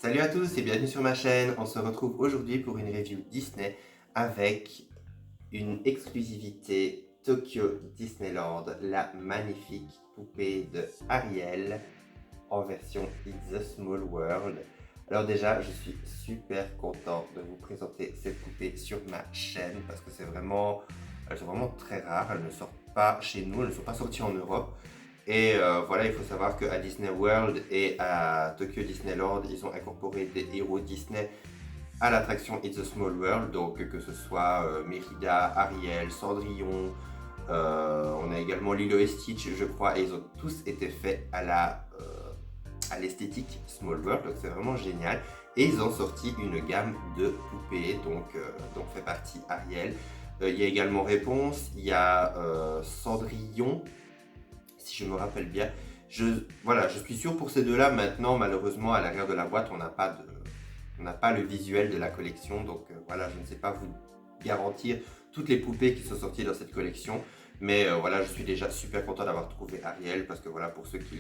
Salut à tous et bienvenue sur ma chaîne. On se retrouve aujourd'hui pour une review Disney avec une exclusivité Tokyo Disneyland, la magnifique poupée de Ariel en version It's a Small World. Alors déjà, je suis super content de vous présenter cette poupée sur ma chaîne parce que elles sont vraiment très rares. Elles ne sortent pas chez nous, elles ne sont pas sorties en Europe. Et voilà, il faut savoir qu'à Disney World et à Tokyo Disneyland, ils ont incorporé des héros Disney à l'attraction It's a Small World. Donc que ce soit Mérida, Ariel, Cendrillon, on a également Lilo et Stitch, je crois, et ils ont tous été faits à l'esthétique Small World, donc c'est vraiment génial. Et ils ont sorti une gamme de poupées, donc fait partie Ariel. Il y a également Réponse, il y a Cendrillon, si je me rappelle bien. Voilà, je suis sûr pour ces deux-là. Maintenant, malheureusement, à l'arrière de la boîte, on n'a pas le visuel de la collection. Donc voilà, je ne sais pas vous garantir toutes les poupées qui sont sorties dans cette collection. Mais voilà, je suis déjà super content d'avoir trouvé Ariel parce que voilà, pour ceux qui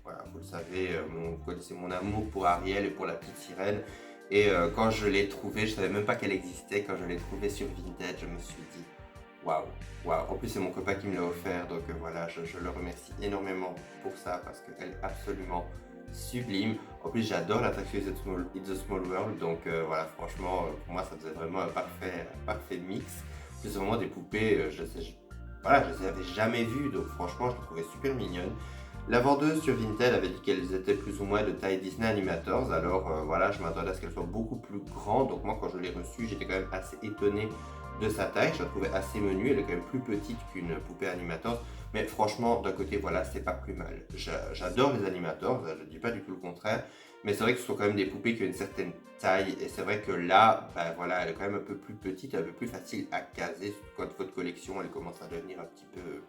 voilà, vous le savez, vous connaissez mon amour pour Ariel et pour la petite sirène. Et quand je l'ai trouvée, je savais même pas qu'elle existait. Quand je l'ai trouvée sur Vinted, je me suis dit waouh, waouh. En plus, c'est mon copain qui me l'a offert, donc voilà, je le remercie énormément pour ça parce qu'elle est absolument sublime. En plus, j'adore l'attraction It's a Small World, donc voilà, franchement, pour moi, ça faisait vraiment un parfait mix. En plus, c'est vraiment des poupées, voilà, je les avais jamais vues, donc franchement, je les trouvais super mignonnes. La vendeuse sur Vinted avait dit qu'elles étaient plus ou moins de taille Disney Animators, alors voilà, je m'attendais à ce qu'elles soient beaucoup plus grandes, donc moi, quand je l'ai reçue, j'étais quand même assez étonné de sa taille. Je la trouvais assez menue, elle est quand même plus petite qu'une poupée Animators, mais franchement, d'un côté, voilà, c'est pas plus mal. J'adore les Animators, je ne dis pas du tout le contraire, mais c'est vrai que ce sont quand même des poupées qui ont une certaine taille, et c'est vrai que là, ben voilà, elle est quand même un peu plus petite, un peu plus facile à caser, quand votre collection, elle commence à devenir un petit peu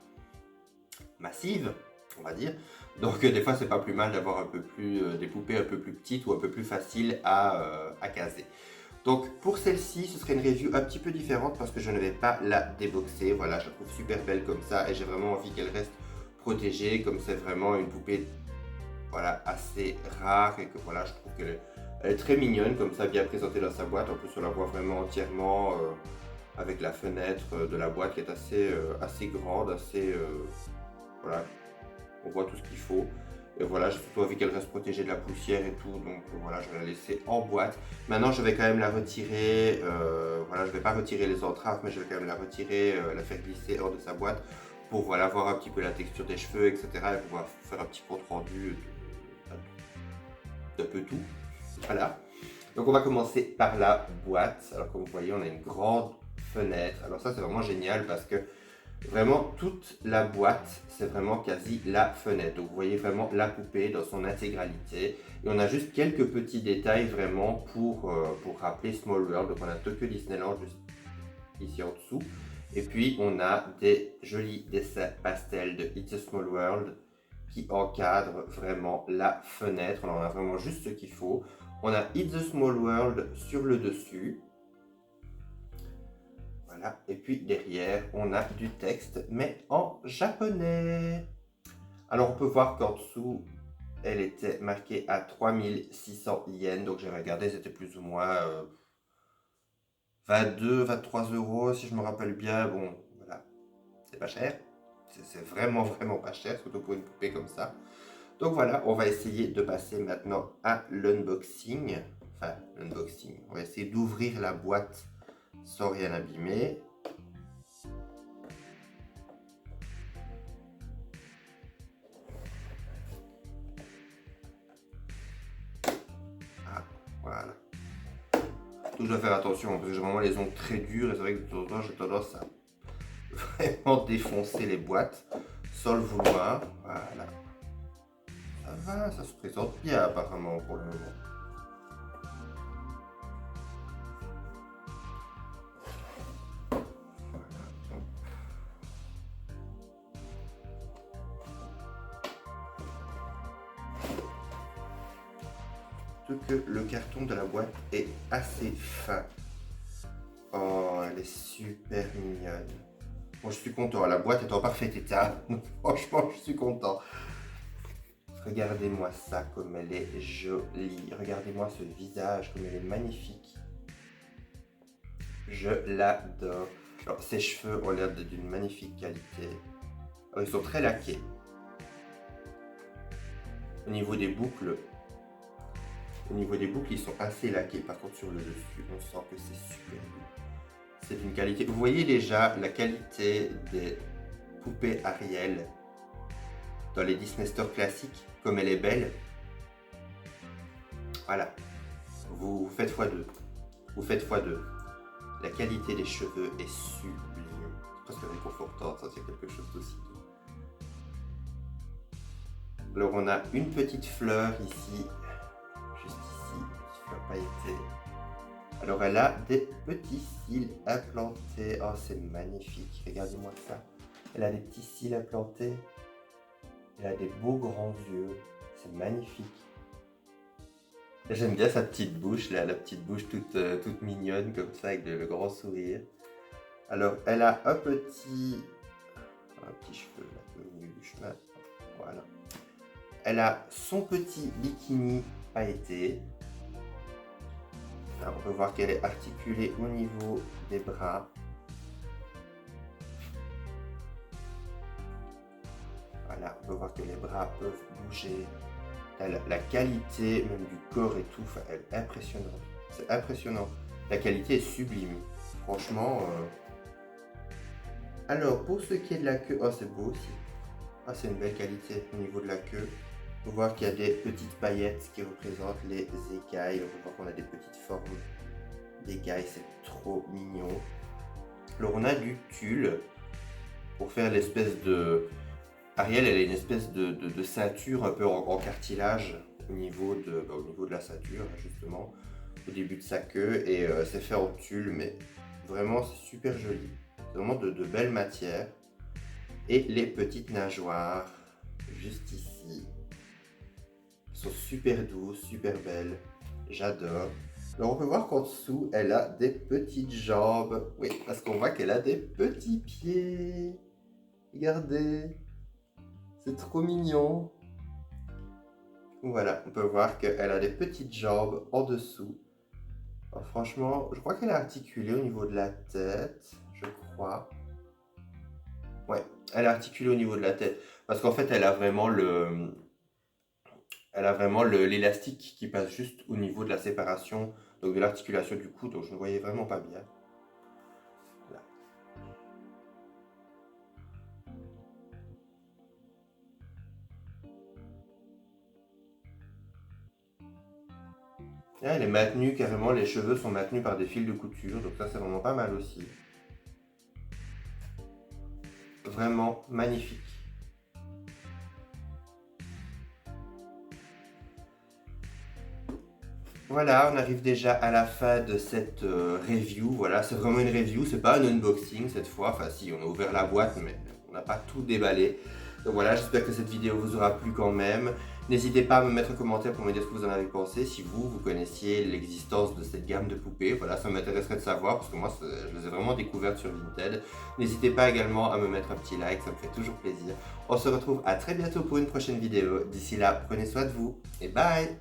massive, on va dire. Donc des fois, c'est pas plus mal d'avoir un peu plus des poupées un peu plus petites ou un peu plus faciles à caser. Donc pour celle-ci, ce serait une review un petit peu différente parce que je ne vais pas la déboxer. Voilà, je la trouve super belle comme ça et j'ai vraiment envie qu'elle reste protégée comme c'est vraiment une poupée voilà, assez rare et que voilà, je trouve elle est très mignonne comme ça, bien présentée dans sa boîte. En plus, on la voit vraiment entièrement avec la fenêtre de la boîte qui est assez grande, voilà, on voit tout ce qu'il faut. Et voilà, j'ai surtout envie qu'elle reste protégée de la poussière et tout, donc voilà, je vais la laisser en boîte. Maintenant, je vais quand même la retirer, voilà, je vais pas retirer les entraves, mais je vais quand même la retirer, la faire glisser hors de sa boîte pour voilà, voir un petit peu la texture des cheveux, etc. et pouvoir faire un petit compte rendu d'un peu tout. Voilà. Donc on va commencer par la boîte. Alors comme vous voyez, on a une grande fenêtre. Alors ça, c'est vraiment génial parce que vraiment, toute la boîte, c'est vraiment quasi la fenêtre. Donc, vous voyez vraiment la poupée dans son intégralité. Et on a juste quelques petits détails vraiment pour rappeler Small World. Donc, on a Tokyo Disneyland juste ici en dessous. Et puis, on a des jolis dessins pastels de It's a Small World qui encadrent vraiment la fenêtre. On en a vraiment juste ce qu'il faut. On a It's a Small World sur le dessus. Voilà. Et puis derrière, on a du texte, mais en japonais. Alors, on peut voir qu'en dessous, elle était marquée à 3600 yens. Donc, j'ai regardé, c'était plus ou moins 22, 23 euros, si je me rappelle bien. Bon, voilà, c'est pas cher. C'est vraiment, vraiment pas cher, surtout pour une poupée comme ça. Donc voilà, on va essayer de passer maintenant à l'unboxing. Enfin, l'unboxing. On va essayer d'ouvrir la boîte sans rien abîmer. Ah, voilà. Je dois faire attention parce que j'ai vraiment les ongles très durs et c'est vrai que de temps en temps j'ai tendance à vraiment défoncer les boîtes sans le vouloir. Voilà. Ça va, ça se présente bien apparemment pour le moment. Surtout que le carton de la boîte est assez fin. Oh, elle est super mignonne. Bon, je suis content. La boîte est en parfait état. Donc, franchement, je suis content. Regardez-moi ça, comme elle est jolie. Regardez-moi ce visage, comme elle est magnifique. Je l'adore. Alors, ses cheveux ont l'air d'une magnifique qualité. Alors, ils sont très laqués. Au niveau des boucles, ils sont assez laqués. Par contre, sur le dessus, on sent que c'est super doux. C'est une qualité. Vous voyez déjà la qualité des poupées Ariel dans les Disney Store classiques, comme elle est belle. Voilà. Vous faites x2. Vous faites x2. La qualité des cheveux est sublime. C'est presque réconfortant, ça c'est quelque chose d'aussi doux. Alors on a une petite fleur ici, juste ici, une petite fleur pailletée. Alors elle a des petits cils implantés. Oh c'est magnifique, regardez-moi ça. Elle a des petits cils implantés. Elle a des beaux grands yeux, c'est magnifique. J'aime bien sa petite bouche, là, la petite bouche toute mignonne comme ça avec le grand sourire. Alors elle a un petit cheveu là, au milieu du chemin. Voilà. Elle a son petit bikini pailleté. Là, on peut voir qu'elle est articulée au niveau des bras. Voilà, on peut voir que les bras peuvent bouger. La qualité même du corps et tout, elle est impressionnante. C'est impressionnant. La qualité est sublime. Franchement. Alors, pour ce qui est de la queue, oh c'est beau aussi. Ah, c'est une belle qualité au niveau de la queue. On peut voir qu'il y a des petites paillettes qui représentent les écailles. On peut voir qu'on a des petites formes d'écailles, c'est trop mignon. Alors on a du tulle pour faire l'espèce de... Ariel, elle a une espèce de ceinture un peu en cartilage au niveau de la ceinture, justement, au début de sa queue. Et c'est fait en tulle, mais vraiment c'est super joli. C'est vraiment de belles matières. Et les petites nageoires, juste ici, sont super douces, super belles. J'adore. Alors on peut voir qu'en dessous, elle a des petites jambes. Oui, parce qu'on voit qu'elle a des petits pieds. Regardez. C'est trop mignon. Voilà, on peut voir qu'elle a des petites jambes en dessous. Alors, franchement, je crois qu'elle est articulée au niveau de la tête. Je crois. Ouais, elle est articulée au niveau de la tête. Parce qu'en fait, elle a vraiment l'élastique qui passe juste au niveau de la séparation, donc de l'articulation du cou, donc je ne voyais vraiment pas bien. Là. Là, elle est maintenue carrément, les cheveux sont maintenus par des fils de couture, donc ça c'est vraiment pas mal aussi. Vraiment magnifique. Voilà, on arrive déjà à la fin de cette review. Voilà, c'est vraiment une review, c'est pas un unboxing cette fois. Enfin si, on a ouvert la boîte, mais on n'a pas tout déballé. Donc voilà, j'espère que cette vidéo vous aura plu quand même. N'hésitez pas à me mettre un commentaire pour me dire ce que vous en avez pensé. Si vous connaissiez l'existence de cette gamme de poupées, voilà, ça m'intéresserait de savoir parce que moi, je les ai vraiment découvertes sur Vinted. N'hésitez pas également à me mettre un petit like, ça me fait toujours plaisir. On se retrouve à très bientôt pour une prochaine vidéo. D'ici là, prenez soin de vous et bye!